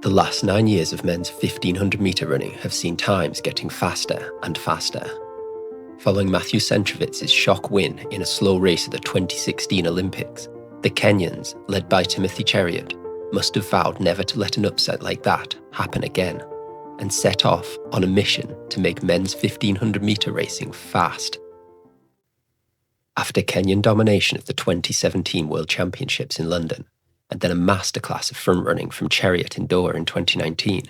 The last 9 years of men's 1500-metre running have seen times getting faster and faster. Following Matthew Centrowitz's shock win in a slow race at the 2016 Olympics, the Kenyans, led by Timothy Cheruiyot, must have vowed never to let an upset like that happen again, and set off on a mission to make men's 1500-metre racing fast. After Kenyan domination of the 2017 World Championships in London, and then a masterclass of front-running from Cheruiyot in Doha in 2019,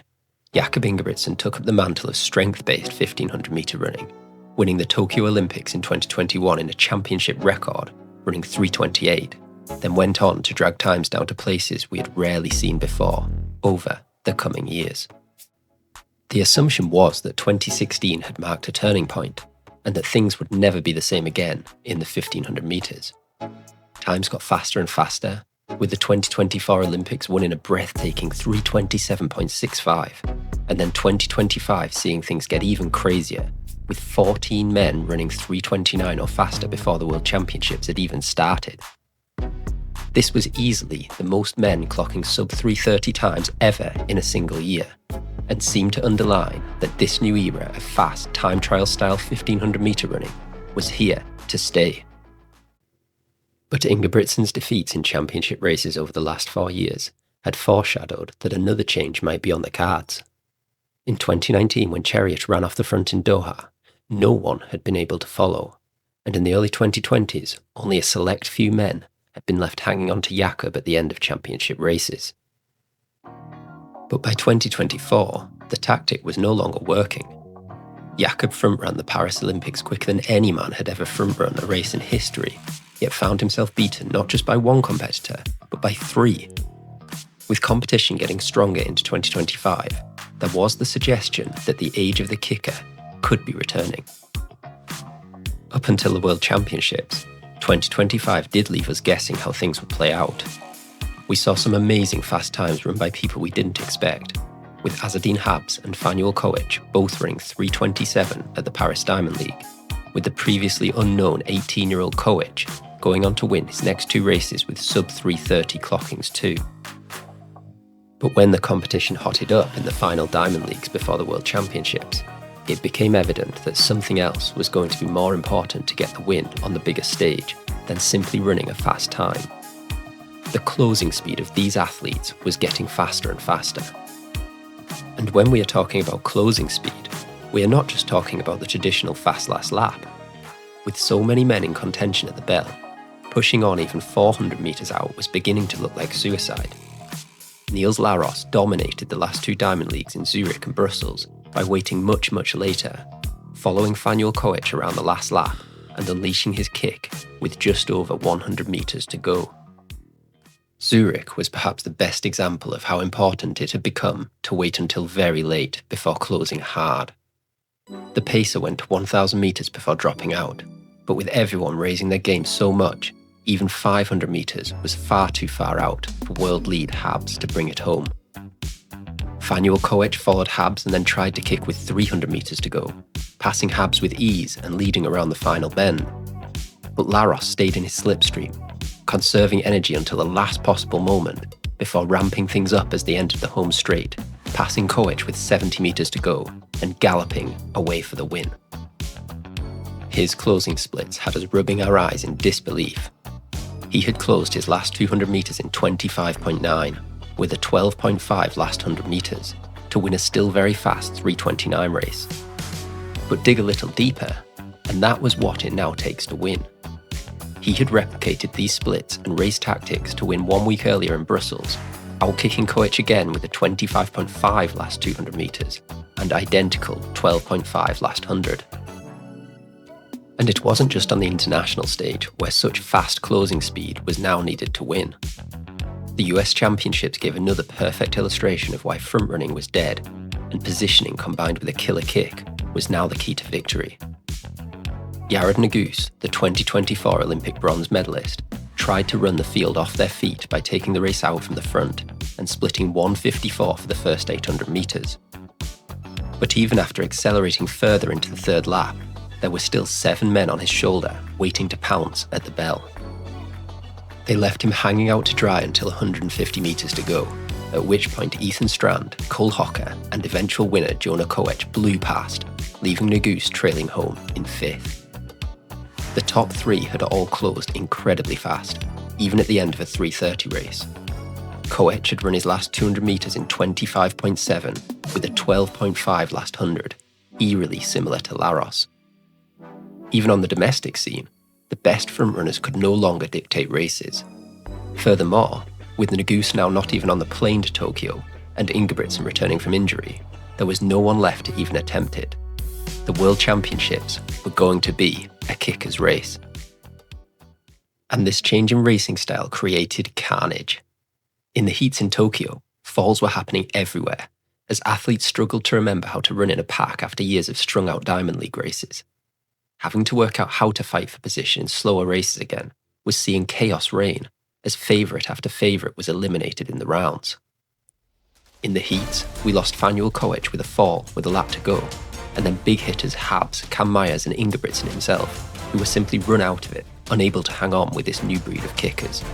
Jakob Ingebrigtsen took up the mantle of strength-based 1500-metre running, winning the Tokyo Olympics in 2021 in a championship record, running 3:28, then went on to drag times down to places we had rarely seen before over the coming years. The assumption was that 2016 had marked a turning point, and that things would never be the same again in the 1500 metres. Times got faster and faster, with the 2024 Olympics won in a breathtaking 3:27.65, and then 2025 seeing things get even crazier, with 14 men running 3:29 or faster before the World Championships had even started. This was easily the most men clocking sub 3:30 times ever in a single year, and seemed to underline that this new era of fast time trial style 1500-metre running was here to stay. But Ingebrigtsen's defeats in championship races over the last 4 years had foreshadowed that another change might be on the cards. In 2019, when Cheruiyot ran off the front in Doha, no one had been able to follow, and in the early 2020s, only a select few men had been left hanging on to Jakob at the end of championship races. But by 2024, the tactic was no longer working. Jakob front-ran the Paris Olympics quicker than any man had ever front-run a race in history, yet found himself beaten not just by one competitor, but by 3. With competition getting stronger into 2025, there was the suggestion that the age of the kicker could be returning. Up until the World Championships, 2025 did leave us guessing how things would play out. We saw some amazing fast times run by people we didn't expect, with Azzeddine Habz and Fanuel Koech both running 3:27 at the Paris Diamond League, with the previously unknown 18-year-old Koech going on to win his next 2 races with sub 3:30 clockings too. But when the competition hotted up in the final Diamond Leagues before the World Championships, it became evident that something else was going to be more important to get the win on the biggest stage than simply running a fast time. The closing speed of these athletes was getting faster and faster. And when we are talking about closing speed, we are not just talking about the traditional fast last lap. With so many men in contention at the bell, pushing on even 400 metres out was beginning to look like suicide. Niels Laros dominated the last 2 Diamond Leagues in Zurich and Brussels by waiting much later, following Fanuel Koech around the last lap and unleashing his kick with just over 100 metres to go. Zurich was perhaps the best example of how important it had become to wait until very late before closing hard. The pacer went 1,000 metres before dropping out, but with everyone raising their game so much, even 500 metres was far too far out for world lead Habz to bring it home. Fanuel Koech followed Habz and then tried to kick with 300 metres to go, passing Habz with ease and leading around the final bend. But Laros stayed in his slipstream, conserving energy until the last possible moment before ramping things up as they entered the home straight, passing Koech with 70 metres to go and galloping away for the win. His closing splits had us rubbing our eyes in disbelief. He had closed his last 200 metres in 25.9, with a 12.5 last 100 metres, to win a still very fast 3:29 race. But dig a little deeper, and that was what it now takes to win. He had replicated these splits and race tactics to win 1 week earlier in Brussels, outkicking Koech again with a 25.5 last 200 metres and identical 12.5 last 100. And it wasn't just on the international stage where such fast closing speed was now needed to win. The US Championships gave another perfect illustration of why front-running was dead, and positioning combined with a killer kick was now the key to victory. Yared Nuguse, the 2024 Olympic bronze medalist, tried to run the field off their feet by taking the race out from the front and splitting 1:54 for the first 800 metres. But even after accelerating further into the third lap, there were still 7 men on his shoulder waiting to pounce at the bell. They left him hanging out to dry until 150 metres to go, at which point Ethan Strand, Cole Hocker and eventual winner Jonah Koech blew past, leaving Nuguse trailing home in 5th. The top 3 had all closed incredibly fast, even at the end of a 3:30 race. Koech had run his last 200 metres in 25.7 with a 12.5 last 100, eerily similar to Laros. Even on the domestic scene, the best frontrunners could no longer dictate races. Furthermore, with Nuguse now not even on the plane to Tokyo and Ingebrigtsen returning from injury, there was no one left to even attempt it. The World Championships were going to be a kicker's race. And this change in racing style created carnage. In the heats in Tokyo, falls were happening everywhere, as athletes struggled to remember how to run in a pack after years of strung-out Diamond League races. Having to work out how to fight for position in slower races again was seeing chaos reign, as favourite after favourite was eliminated in the rounds. In the heats, we lost Fanuel Koech with a fall with a lap to go, and then big hitters Habz, Cam Myers and Ingebrigtsen himself, who were simply run out of it, unable to hang on with this new breed of kickers.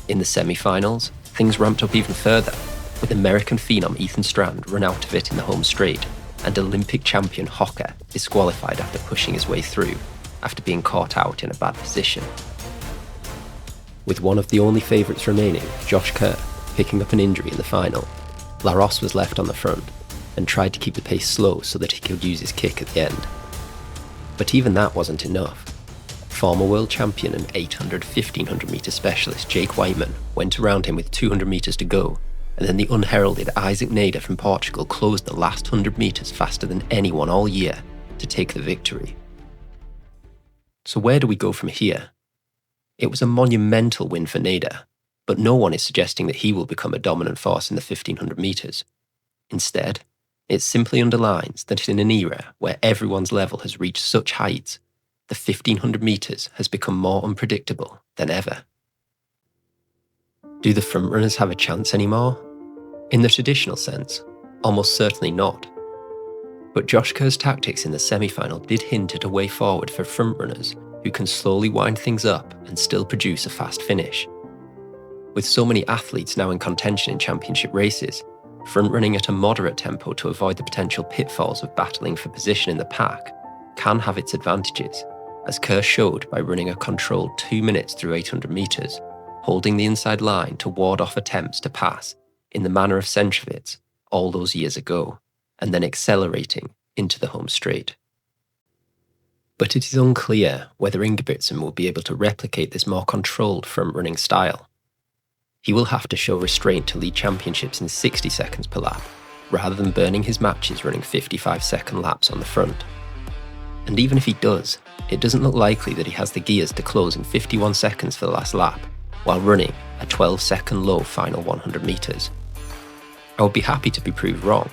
In the semi-finals, things ramped up even further, with American phenom Ethan Strand run out of it in the home straight, and Olympic champion Hocker disqualified after pushing his way through, after being caught out in a bad position. With one of the only favourites remaining, Josh Kerr, picking up an injury in the final, Laros was left on the front, and tried to keep the pace slow so that he could use his kick at the end. But even that wasn't enough. Former world champion and 800-1500 metre specialist Jake Wightman went around him with 200 metres to go, and then the unheralded Isaac Nader from Portugal closed the last 100 metres faster than anyone all year to take the victory. So where do we go from here? It was a monumental win for Nader, but no one is suggesting that he will become a dominant force in the 1500 metres. Instead, it simply underlines that in an era where everyone's level has reached such heights, the 1500 metres has become more unpredictable than ever. Do the frontrunners have a chance anymore? In the traditional sense, almost certainly not. But Josh Kerr's tactics in the semi-final did hint at a way forward for frontrunners who can slowly wind things up and still produce a fast finish. With so many athletes now in contention in championship races, front-running at a moderate tempo to avoid the potential pitfalls of battling for position in the pack can have its advantages, as Kerr showed by running a controlled 2 minutes through 800 metres, holding the inside line to ward off attempts to pass in the manner of Centrovitz all those years ago, and then accelerating into the home straight. But it is unclear whether Ingebrigtsen will be able to replicate this more controlled front-running style. He will have to show restraint to lead championships in 60 seconds per lap, rather than burning his matches running 55-second laps on the front. And even if he does, it doesn't look likely that he has the gears to close in 51 seconds for the last lap, while running a 12-second low final 100 metres. I would be happy to be proved wrong,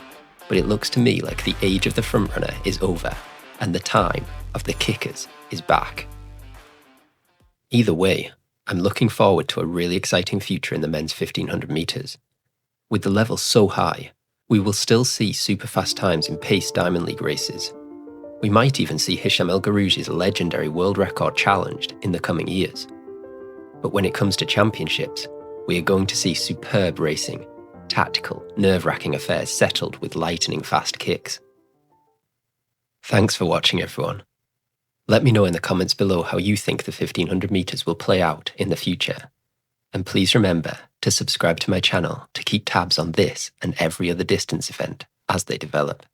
but it looks to me like the age of the frontrunner is over, and the time of the kickers is back. Either way, I'm looking forward to a really exciting future in the men's 1500 metres. With the level so high, we will still see super fast times in paced Diamond League races. We might even see Hisham El Garouji's legendary world record challenged in the coming years. But when it comes to championships, we are going to see superb racing, tactical, nerve-wracking affairs settled with lightning fast kicks. Thanks for watching, everyone. Let me know in the comments below how you think the 1500 metres will play out in the future. And please remember to subscribe to my channel to keep tabs on this and every other distance event as they develop.